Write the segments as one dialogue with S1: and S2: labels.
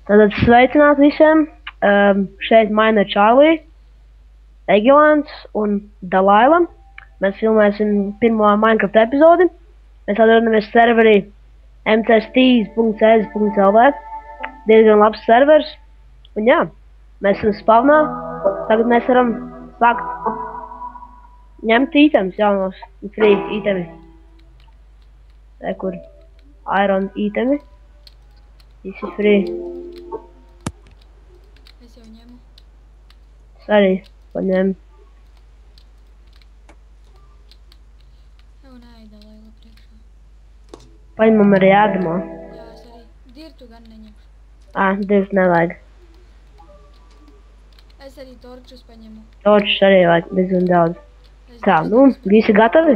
S1: Tātad sveicināt visiem. Šeit Maina Čārlī, Egilants un Dalaila. Mēs filmēsim pirmo Minecraft epizodi. Mēs atrodamies serverī mcsteez.ez.lv. Diezgan labs servers. Un jā, mēs esam spavnā. Tagad mēs varam sākt ņemt items jaunos. Free itemi. Kur iron itemi. Visi free.
S2: Es jau ņemu.
S1: Es arī paņēmu.
S2: Jau neaida Laila priekšā.
S1: Paņemam arī ēdamo.
S2: Jā, es arī. Dirtu gan neņemšu.
S1: Divas nevajag.
S2: Es arī torčus paņemu.
S1: Torčus arī vajag diezgan daudz.
S2: Es
S1: Tā,
S2: divas
S1: visi gatavi?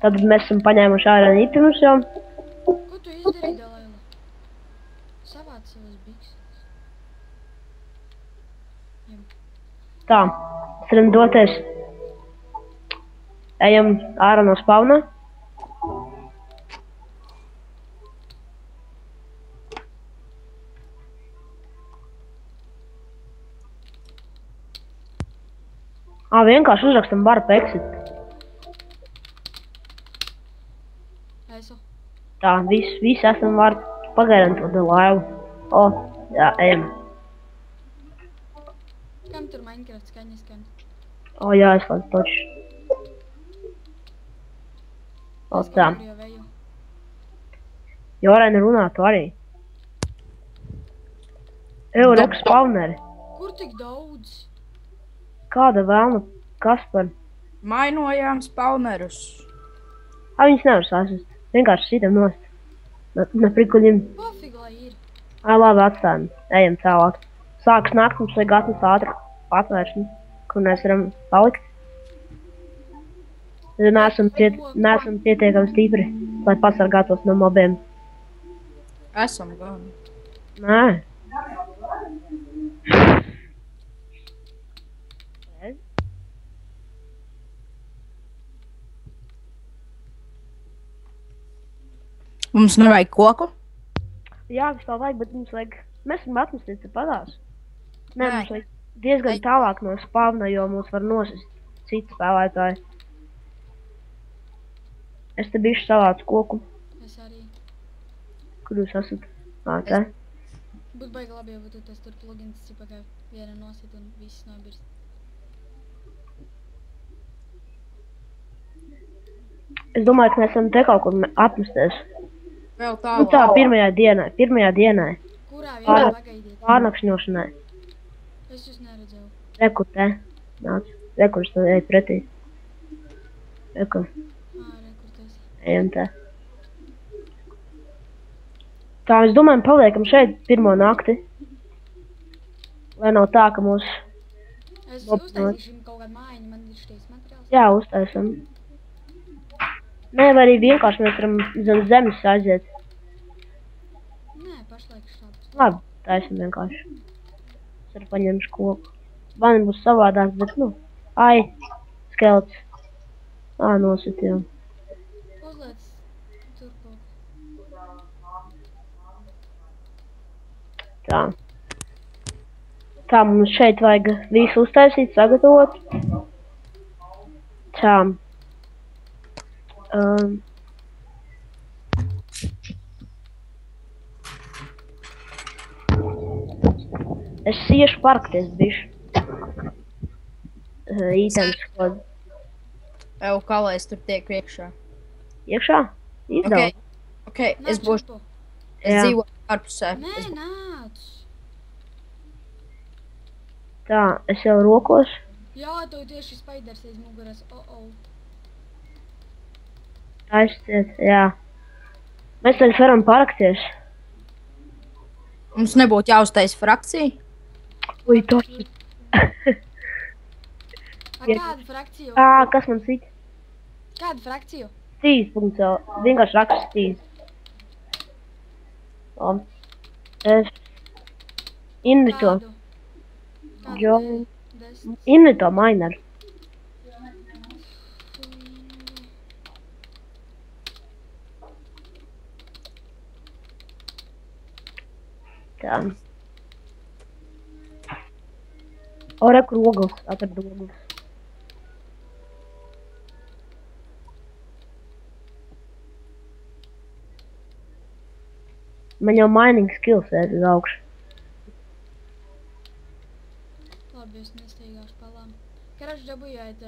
S1: Tad mēs esam paņēmuši iron itemus jau.
S2: Ko tu izdarīji, Dalaila? Savāc savas bikses. Ņem.
S1: Tā, mēs varam doties. Ejam ārā no spawna. Vienkārši uzrakstam warp exit.
S2: Eso.
S1: Tā, visi esam warp. Pagaidām to Dalailu. Jā, ejam.
S2: Kam tur Minecraft skaņa skan?
S1: Jā, es laidu toču.
S2: Es
S1: Tā.
S2: kaut kur jau eju.
S1: Jorēna runā, tu arī. Reku spawneri.
S2: Kur tik daudz?
S1: Kāda vēlna? Kas par?
S3: Mainojām spawnerus.
S1: Viņas nevar sasist. Vienkārši sitam nost. Ne prikuļim.
S2: Pofig, lai ir.
S1: Labi, atstājam. Ejam tālāk. Sāks nākt, mums vajag atnest ātri atvēršanu, kur mēs varam palikt. Neesam pietiekami stipri, lai pasargātos no mobiem.
S3: Esam gan.
S1: Nē.
S3: Mums nevajag koku.
S1: Jā, kas tā vajag, bet mums vajag... Mēs varam atmesties te padās. Nē,
S3: Nē.
S1: mums vajag diezgan tālāk no spawna, jo mums var nosist citi spēlētāji. Es te bišķi savācu koku.
S2: Es arī.
S1: Kur jūs esat? Te.
S2: Būt baigi labi, ja būtu tas tur plugins, cipa kā viena nosit un viss nobirst.
S1: Es domāju, ka mēs varam te kaut kur atmesties.
S3: Vēl
S1: Tā
S3: tālāk.
S1: pirmajā dienai.
S2: Kurā vienā pagaidiet?
S1: Pārnakšņošanai.
S2: Es jūs neredzēju.
S1: Rekur te. Nāc. Rekur es to eju pretī. Rekur.
S2: Rekur tas.
S1: Ejam te. Tā, mēs domājam, paliekam šeit pirmo nakti. Lai nav tā, ka mūs...
S2: Es
S1: Labi,
S2: uztaisīšu kaut kādu mājiņu, man ir šitais materiāls.
S1: Jā, uztaisam. Nē, vai arī vienkārši mēs varam zem zemes aiziet.
S2: Nē, pašlaik šāds.
S1: Labi, taisam vienkārši. Es arī paņemšu koku. Man būs savādāk, bet nu... Ai, skelts. Nositījām.
S2: Uzliec tur kaut.
S1: Tā. Tā, mums šeit vajag visu uztaisīt, sagatavot. Tā. Es iešu parkties bišķi. Items kod.
S3: Ev, kā lai es tur tiek iekšā.
S1: Iekšā? Izdaudz.
S3: Ok, es būšu, es
S1: Jā.
S3: dzīvoju ārpusē.
S2: Nē, nāc.
S1: Tā, es jau rokos.
S2: Jā, tev tieši spaiders aiz muguras.
S1: Aizciet, jā. Mēs tagad varam parakties.
S3: Mums nebūtu jāuztais frakcija.
S1: Ui, toči.
S2: Ar kādu frakciju?
S1: Kas man cita?
S2: Kādu frakciju?
S1: Stīs.l. Vienkārši rakstu stīs. Invito.
S2: Kādu?
S1: Join.
S2: Desmit.
S1: Invito miner. Tā. O, rekur ogles. Atradu ogles. Man jau mining skills ir uz augšu.
S2: Labi, es nesteigāšu palām. Karač dabujāt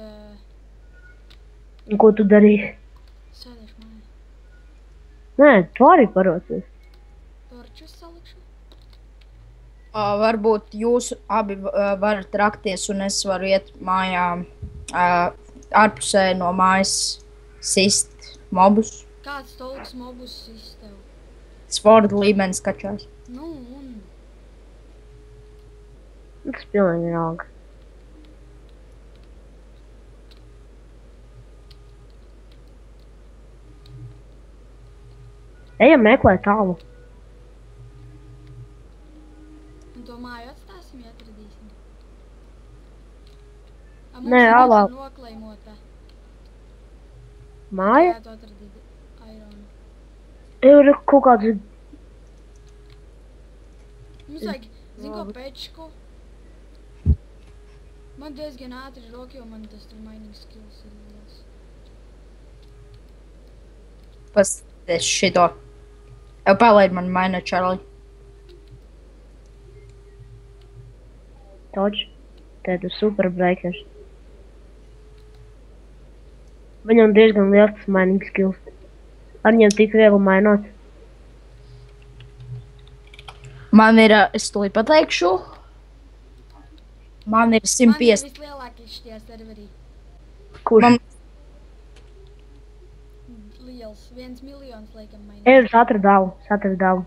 S1: Un ko tu darīsi?
S2: sēdēšu mājā.
S1: Nē, tu arī parociet.
S2: Torčus salikšu.
S3: Varbūt jūs abi varat rakties, un es varu iet mājā ārpusē no mājas sist mobus.
S2: Kāds tolks mobus iztev?
S3: Sporta līmenis kačās.
S2: Nu, un...
S1: Tas pilnīgi vienalga. Ejam meklēt tālu.
S2: Un to māju atstāsim, ja atradīsim.
S1: Nē, ālā.
S2: Noklaimota.
S1: Māja?
S2: Jā, tu atradīji aironu.
S1: Ir kaut kāds...
S2: Mums vajag, zin ko, pečku. Man diezgan ātri roka, jo man tas tur mining skills ir liels.
S3: Pasties šito. Jau palaid man maina Charlie.
S1: Toč. Tādu super breakers. Viņam diezgan liels tas mining skills. Ar viņam tik viegli mainot.
S3: Man ir, es tūlīt pateikšu, man ir 150.
S2: Man ir vislielākais šitie serverī.
S1: Kurš?
S3: Man-
S2: Liels. 1 miljons, laikam, mining.
S1: Es atradu.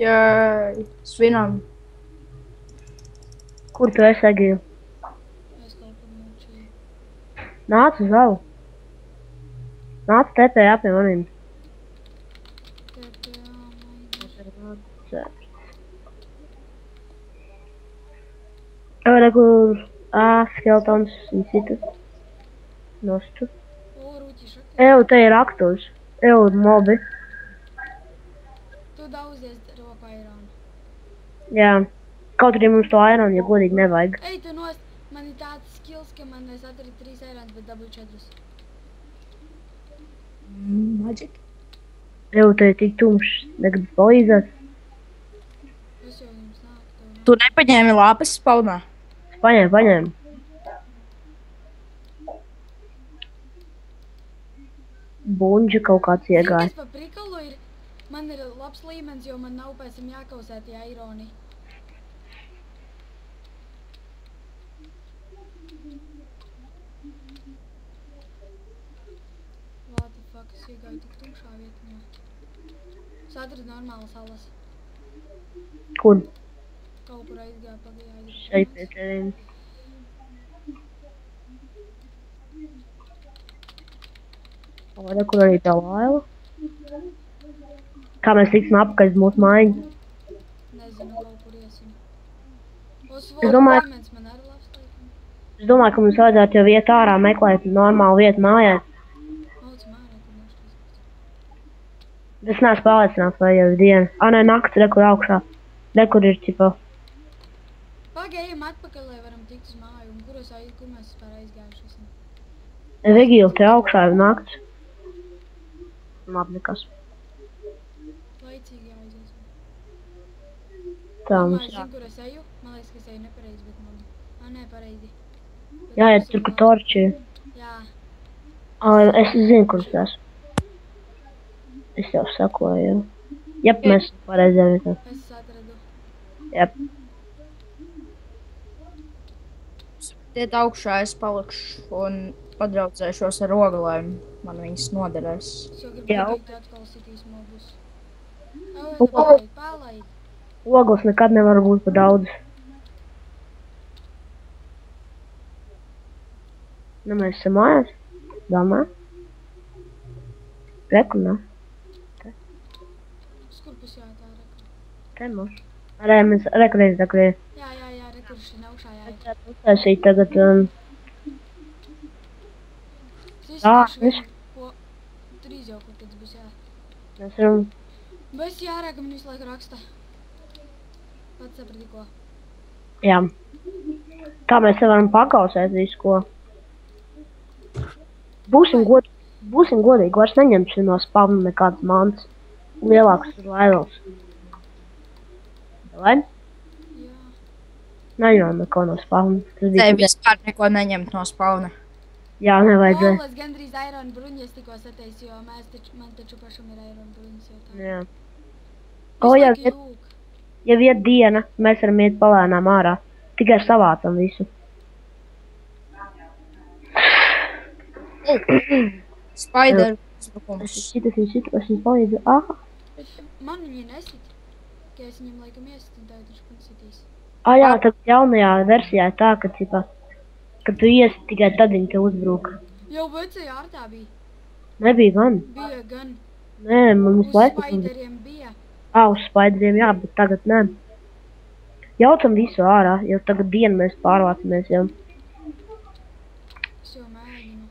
S3: Jā, svinam.
S1: Kur tu esi, Egīl?
S2: Es kaut kur mūčīju.
S1: Nāc uz zalu. Nāc tepēji pie maniem. Rekur, skeletons un citas. Nostu.
S2: O, rūķiši.
S1: Eju, te ir aktos. Eju, mobi.
S2: Tu daudzies roku aironu.
S1: Jā. Kaut arī mums to aironu, ja godīgi nevajag.
S2: Ej, tu nost. Man ir tāds skills, ka man es atradu 3 airons, bet dabūju 4.
S3: Magic.
S1: Eju, te ir tik tumšs. Negribu palīdzēt.
S2: Es jau jums nāku tev.
S3: Tu nepaņēmi lāpes spawnā?
S1: Paņēm. Bunģi kaut kāds iegāja.
S2: Kas pa prikalu ir, man ir labs līmenis, jo man nav pēc tam jākausē tie aironi. What the fuck, es iegāju tik tumšā vietumā. Es atradu normālas salas.
S1: Kur?
S2: Kaut kur aizgāju pagājā.
S1: Šeit pie teviem. Kur arī tā laila. Kā mēs tiksim apakaļ uz mūsu mājiņu?
S2: Nezinu, kaut kur iesim. Uz
S1: Es
S2: svoru
S1: domāju-
S2: līmenis man arī labs laikam.
S1: Es domāju, ka mums vajadzētu jau iet ārā meklēt normālu vietu mājā.
S2: Mauc mārā, kur nošķies.
S1: Es neesmu pārliecināts, vai jau ir diena. Nē, nakts, rekur augšā. Rekur ir, ķipa.
S2: Pagaidām atpakaļ, lai varam tikt uz māju. Un kur mēs vispār aizgājuši esam?
S1: Egīla, te augšā ir nakts. Labi, nekas.
S2: Laicīgi jāaizies.
S1: Tā
S2: Man
S1: mums
S2: es
S1: jā.
S2: zinu, kur es eju. Man liekas, ka es eju nepareizi, bet man... Nē, pareizi. Bet
S1: Jāiet
S2: es
S1: tur, kur
S2: jau-
S1: torči ir.
S2: Jā.
S1: Es zinu, kur tas esmu. Es jau sakoju, jā. Jep, mēs pareizajā vietā.
S2: Es atradu.
S1: Jep.
S3: Tiet augšā, es palikšu un padraudzēšos ar oglēm. Man viņas noderēs.
S2: Es jau gribu
S1: Jā.
S2: beigt atkal sitīs mobus.
S1: O.
S2: Palaid.
S1: Ogles nekad nevar būt pa daudz. Nu, mēs esam mājās. Domā? Reku, ne?
S2: Skurpus jātā reku.
S1: Te mums. Arī mēs rekurēs, rekurēs.
S2: Jā, rekurši augšā jāiet.
S1: Uztaisīt tagad,
S2: Es
S1: Jā,
S2: izskatīšu
S1: es-
S2: vienu, ko 3 jau kaut kāds būs jā.
S1: mēs varam,
S2: Bez jārēka man visu laiku raksta. Pats saprati, ko.
S1: Jā. Tā mēs te varam pakausēt visu, ko. Būsim godīgi, vairs neņemsim no spavna nekādas mantas. Lielākas uz laivels. Vai?
S2: Jā.
S1: Neņemam neko no spavna. Tas
S3: Te
S1: bija
S3: vispār neko neņemt no spawna.
S1: Jā, nevajadzēja.
S2: Es gandrīz Iron bruņas tikko sateicu, jo man taču pašam ir Iron bruņas jau tā.
S1: Jā.
S2: Visu
S1: Jā,
S2: laiku jūk.
S1: ja iet diena, mēs varam iet palēnām ārā. Tikai savācam visu.
S3: Spider
S1: Es
S3: uzbrukums.
S1: viņu palīdzu. Ah,
S2: Man viņi nesit. Ka es viņam laikam iesit un tagad viņš man sitīs.
S1: jā, tad jaunajā versijā ir tā, ka, kad tu iesi tikai tad viņi te uzbruka.
S2: Jau vecajā ārtā bija.
S1: Nebija gan.
S2: Bija gan.
S1: Nē, man
S2: Uz
S1: visu laiku.
S2: Spideriem bija.
S1: Uz spaidriem, jā, bet tagad nē. Jaucam visu ārā, jo tagad dienu mēs pārvācamies jau.
S2: Es jau mēģinu.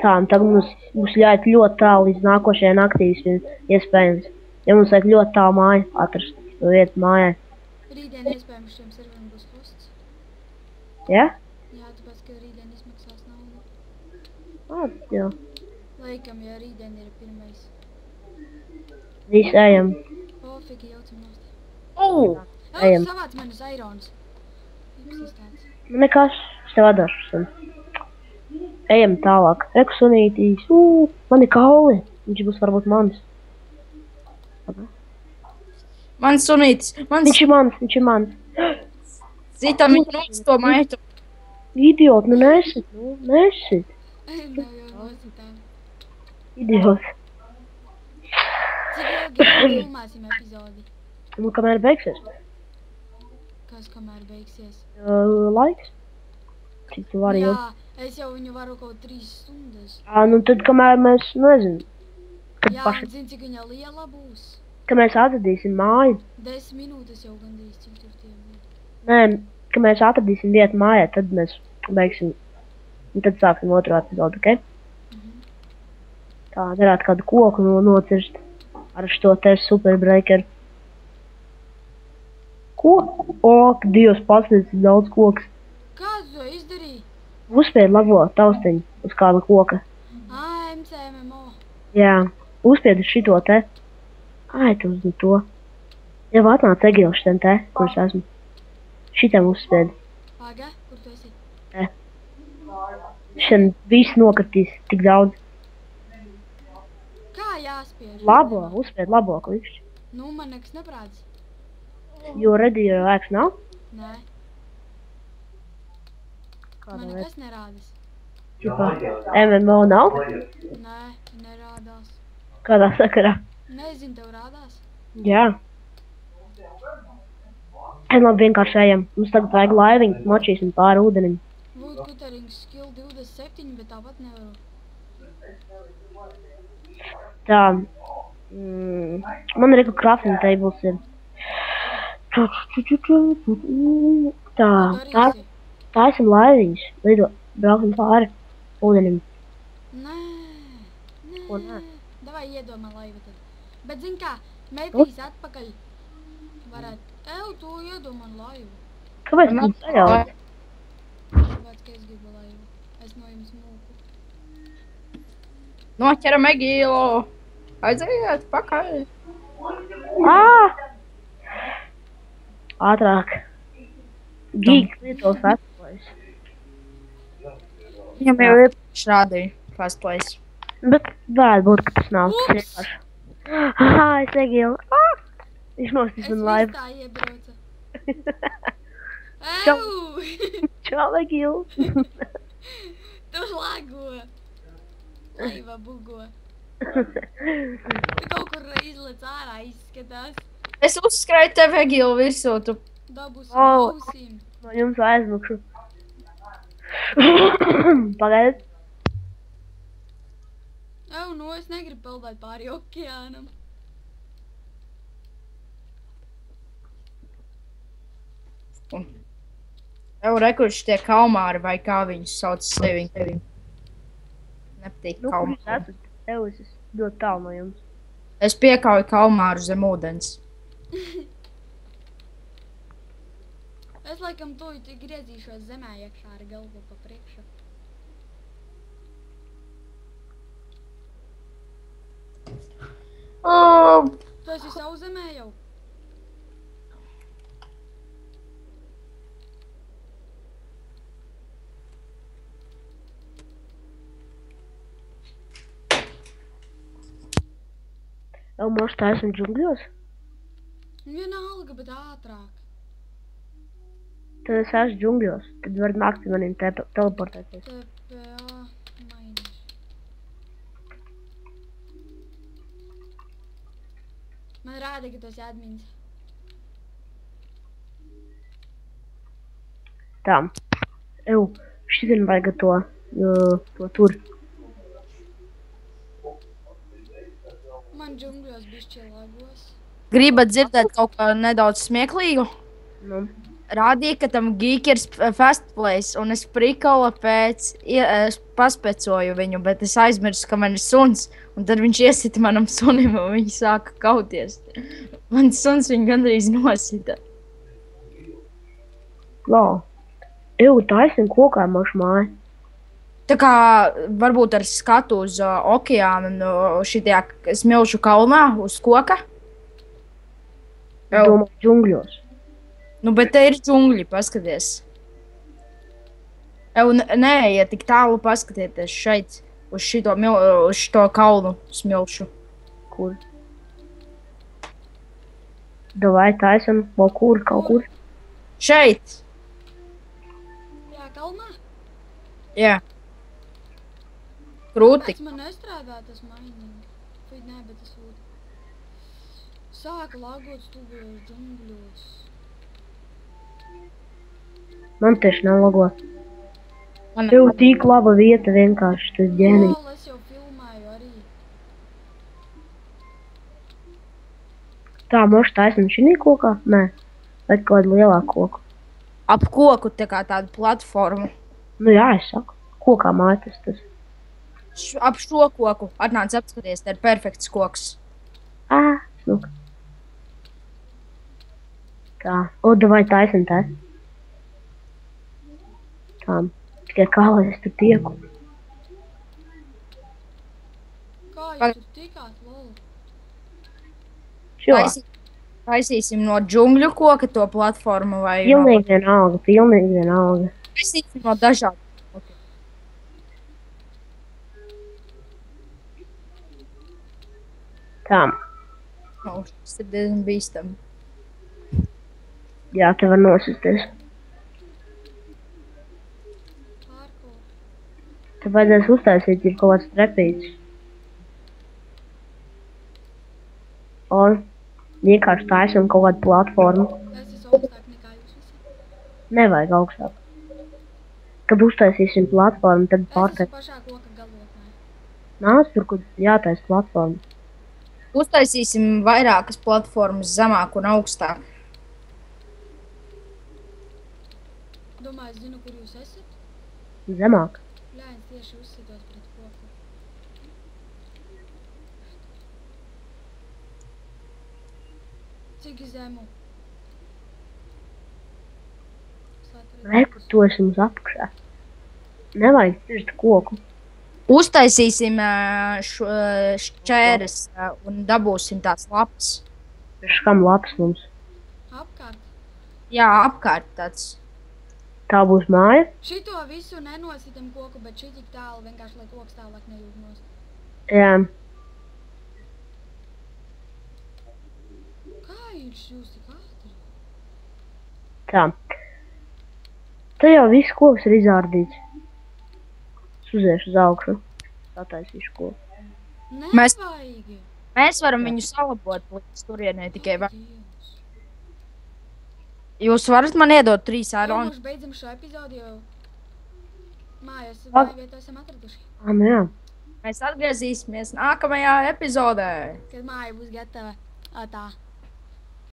S1: Tā, un tagad mums jāiet ļoti tālu līdz nākošajai naktī, iespējams. Ja mums vajag ļoti tālu māju atrast, to vietu mājai.
S2: Rītdien iespējams šiem serveriem būs hosts.
S1: Ja?
S2: Jā, tāpēc, ka rītdien izmaksās naudu.
S1: Jā.
S2: Laikam, ja rītdien ir pirmais.
S1: Visi ejam.
S2: Pofīgi jaucam nost.
S1: Ejam.
S2: Savāc manis Irons. Jums izstāds.
S1: Nekas, es tev atdošu. Ejam tālāk. Reku sunītīs. Man ir kauli. Viņš būs varbūt mans.
S3: Man sunītis.
S1: Viņš ir mans.
S3: Citam viņš noc to maitu.
S1: Idiot, nu nesit. Nesit.
S2: Nav jau nositām.
S1: Idiot.
S2: Cik ilgi filmāsim epizodi?
S1: Nu, kamēr beigsies?
S2: Kas kamēr beigsies?
S1: Laiks? Cik tu vari jau?
S2: Jā, es jau viņu varu kaut 3 stundas.
S1: Nu tad, kamēr mēs, nezinu. Kad
S2: Jā,
S1: paši,
S2: un zini, cik viņa liela būs?
S1: kad mēs atradīsim māju.
S2: 10 minūtes jau gandrīz, cik tur tie bija.
S1: Nē, kad mēs atradīsim vietu mājā, tad mēs beigsim. Un tad sāksim otru epizodu, ok? Tā, darāt kādu koku nocirst ar šo te superbreakeru. Ko? Dievs, pasniedz daudz koks.
S2: Kā tu to izdarīji?
S1: Uzspied labo taustiņu uz kāda koka.
S2: MCMMO.
S1: Jā, uzspied uz šito te. Tu uz to. Jau atnāc Egils šitiem te, kurš esmu. Šitam uzspied.
S2: Paga, kur tu esi?
S1: Šitiem viss nokritīs tik daudz.
S2: Kā jāspiež?
S1: Labo, uzspied labo klikšķi.
S2: Nu, man nekas neprāds.
S1: Jo redīja laiks nav.
S2: Nē,
S1: Kādā
S2: man
S1: veidā?
S2: nekas nerādas.
S1: Čipa, MMO nav.
S2: Nē, nerādās.
S1: Kādā sakarā?
S2: Nezinu, tev rādās?
S1: Jā. Labi, vienkārši ejam. Mums tagad vajag laiviņu, močīsim pāri ūdenim.
S2: Wood cuttering skill 27, bet tāpat nevaru.
S1: Tā. Man ir crafting tables ir. Tā.
S2: Darīsi?
S1: Taisim laiviņus. Lido, braukam pāri ūdenim.
S2: Nē.
S1: Ko nē?
S2: Davai iedomā laivu tad. Bet zin kā, metīs atpakaļ. Varētu. Tu iedomā laivu.
S1: Kāpēc tu sajauc?
S2: Tāpēc, ka es gribu laivu. Es no jums mūku.
S3: Noķeram Egilu. Aiziet pakaļ.
S1: Ātrāk. Geeks lietos atpakaļ.
S3: Viņam jau iepriekš rādīja fast place.
S1: Bet varētu būt, ka tas nav.
S2: Ups!
S1: Vienkārši. Es Egilu. Viņš nostīs
S2: Es
S1: man
S2: visu
S1: laivu.
S2: tā iebraucu.
S1: Čau.
S2: Ew!
S1: Čau, Egilu.
S2: Tu lago. Laiva bugo. Tu kaut kur izlec ārā izskatās.
S3: Es uzskrēju tev Egilu visu. Tu
S2: Dabūs
S1: Oh.
S2: ausīm.
S1: No jums aizmukšu. Pagaidiet.
S2: Nu es negribu peldēt pāri okeānam.
S3: jau rekurši tie kalmāri vai kā viņus sauc sevi. nepatīk
S1: Nu, kur jūs
S3: kalmāri.
S1: esat? Es esmu ļoti tālu no jums.
S3: Es piekauju kalmāru zem ūdens.
S2: Es laikam tūlīt griezīšos zemē iekšā ar galvu pa priekšu. Tu esi savu zemē jau?
S1: Jau mums tā esam džungļos?
S2: Vienalga, bet ātrāk.
S1: Tad es esmu džungļos. Tad var nākt pie maniem teleportēties.
S2: TPA mainīšu. Man rāda, ka tu esi admins.
S1: Tā. Šitien vajag to tur.
S2: Man džungļos bišķi lagos.
S3: Gribat dzirdēt kaut ko nedaudz smieklīgu?
S1: Nu,
S3: Rādīja, ka tam geekers fast place, un es prikola pēc paspecoju viņu, bet es aizmirsu, ka man ir suns, un tad viņš iesita manam sunim, un viņi sāka kauties. Mans suns viņu gandrīz nosita.
S1: Lau. Taisam kokā mašu māju.
S3: Tā kā varbūt ar skatu uz okeānu un šitajā smilšu kalnā uz koka.
S1: Domāju, džungļos.
S3: Nu, bet te ir džungļi, paskaties. Nē, tik tālu paskatieties šeit, uz šito kalnu smilšu.
S1: Kur? Davai taisam kaut kur.
S3: Šeit!
S2: Jā, kalnā?
S3: Jā. Krūti.
S2: Kāpēc man nestrādā tas mainīgi? Vai nē, bet es lūdzu. Sāka lagot stūgajos džungļos.
S1: Man tieši nav lago.
S3: Man
S1: Tev tik laba vieta vienkārši, tas ģēnijs.
S2: Lol, es jau filmēju arī.
S1: Tā, moši taisam šinī kokā? Nē. Vai kaut kādu lielāku koku?
S3: ap koku tā kā tādu platformu.
S1: Nu jā, es saku. Kokā māja tas.
S3: Ap šo koku atnāc apskaties, tā ir perfekts koks.
S1: Snuk. Tā. Davai taisam tā. Tā. Tikai kā lai es tur tieku.
S2: Kā jūs tur tikāt, lol?
S1: Čo?
S3: Taisīsim no džungļu koka to platformu vai...
S1: Pilnīgi vienalga.
S3: Taisīsim no dažādiem. Okay.
S1: Tā.
S3: Tas ir diezgan bīstami.
S1: Jā, te var nosisties.
S2: Pārko.
S1: Te vajadzēs uztaisīt, ir kaut kāds trepīts. Un vienkārši taisam kaut kādu platformu.
S2: Es esmu augstāk nekā jūs visi.
S1: Nevajag augstāk. Kad uztaisīsim platformu, tad
S2: Es
S1: pārteikt.
S2: esmu pašā koka galotnē.
S1: Nāc tur, kur jātais platformu.
S3: Uztaisīsim vairākas platformas zemāk un augstāk.
S2: Domāju, es zinu, kur jūs esat.
S1: Zemāk.
S2: Ļāņas tieši uzsitos pret koku. Cik zemu?
S1: Reku, to esam uz apakšā. Nevajag cirst koku.
S3: Uztaisīsim šķēres un dabūsim tās lapas.
S1: Škam labs mums.
S2: Apkārt.
S3: Jā, apkārt tāds.
S1: Tā būs māja.
S2: Šito visu nenositam koku, bet šitik tālu vienkārši, lai koks tālāk nejūt nost.
S1: Jā.
S2: Kā jūs tik ātri?
S1: Tā. Te jau viss koks ir izārdīts. Es uziešu uz augšu. Sataisīšu koku.
S3: Mēs-
S2: Nevajag.
S3: Mēs varam viņu salabot līdz turienē tikai.
S2: Dievs.
S3: Jūs varat man iedot 3 eiro.
S2: Mums beidzam šo epizodi, jo mājas vietā esam atraduši.
S1: Nu jā.
S3: Mēs atgriezīsimies nākamajā epizodē.
S2: Kad māja būs gatava. Tā.